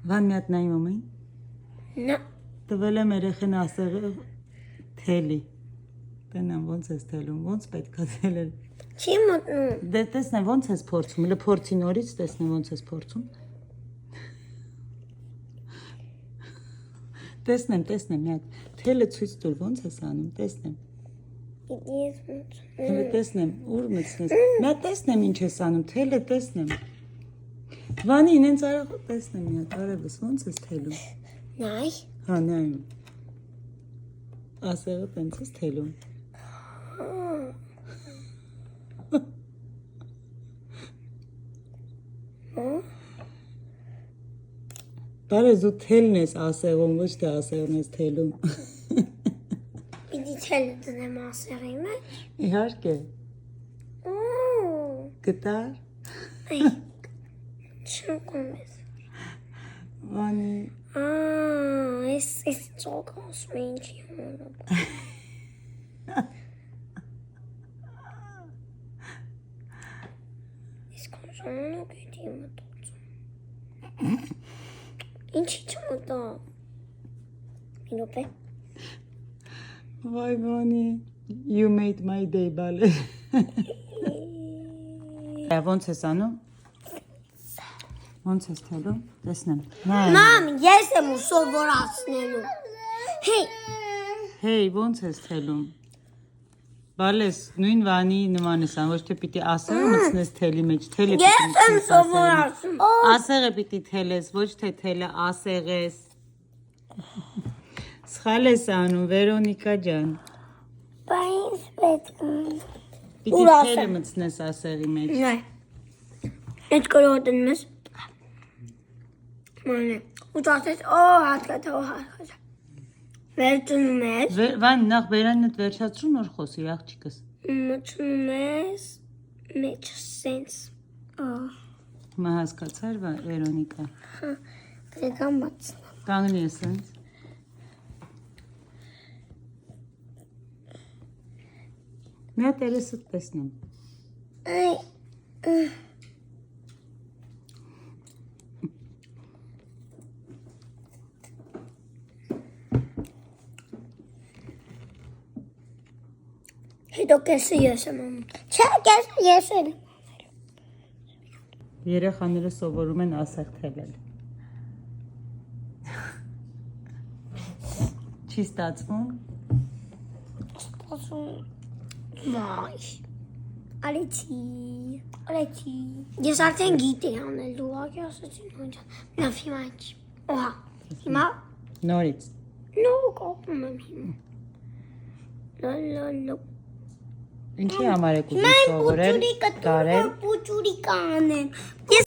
Վան մի հատ նայում եմ։ Նա Տվել եմ երեխեն ասեղը թելի։ Տենամ ոնց ես թելում, ոնց պետք է թելել։ չի մտնում։ Դե տեսնեմ ոնց ես փորձում, լը փորձի նորից տեսնեմ ոնց ես փորձում։ Տեսնեմ մի հատ թելը ցույց տուր ոնց ես անում, տեսնեմ։ Պիտի ես մտնում։ Հələ տեսնեմ, ուր մտցնես։ Մի հատ տեսնեմ ինչ ես անում, թելը տեսնեմ։ Վանի ինենց արավ տեսնեմ մի հատ, արևս ոնց ես թելում։ Նայ։ Հա նայում։ Ասեղը տենց ես թելում։ Բարեզ ու թելն ես ասեղում, ոչ թե ասեղն ես թելում։ Պիտի թել դնեմ ասեղի մեջ։ Իհարկե, Օ։ գտար։ Այ։ Չեմ կոմես։ Վանի, Այս ծոք ասում է ինչի հոնում։ Իսկ ժամանակ էդի մտածում։ Ինչի չմտա։ Մի րոպե։ վայ Վանի, you made my day, բալե։ Ոնց ես անում։ Ոնց ես թելում, տեսնեմ։ Մամ, ես եմ ու սովորացնելու։ Հեյ, Հեյ, ոնց ես թելում։ Բալես, նույն Վանի նման ես անում, ոչ թե պիտի ասեղը մտցնես թելի մեջ, թելը ես եմ մտցնես ասեղի մեջ։ սովորացնում։ Ասեղը պիտի թելես, ոչ թե թելը ասեղես։ Սխալ ես անում, Վերոնիկա ջան։ Բայց պետք է։ Պիտի Ուր ասեմ։ թելը մտցնես ասեղի մեջ։ Նայ։ Այդ կորոտն ես։ Մանե։ Ու ծածես, հատկաթ։ Վերջնում ես։ Վան, նախ Վերանիդ վերջացրու նոր խոսի, աղջիկս։ Մտնում ես։ Մեջ սենց։ Հիմա հասկացար, Վերոնիկա։ Պետք է մտցնեմ։ Կանգնի ես ինձ։ Մի հատ երեսդ տեսնեմ։ Այ։ Հետո կեսը ես եմ անում։ Չէ, կեսը ես եմ։ Երեխաները սովորում են ասեղ թելել։ Չի ստացվում։ Մայ։ Արեցի։ Ես արդեն գիտեի անել, դու ակի ասեցին հոնջա։ Լավ հիմա ինչ։ Օհա։ Հիմա Նորից։ նո կապում եմ հիմա։ Լա։ Ինչի համար եք ուզում Mən սովորել։ puçurika, Կարել։ puçurika annem.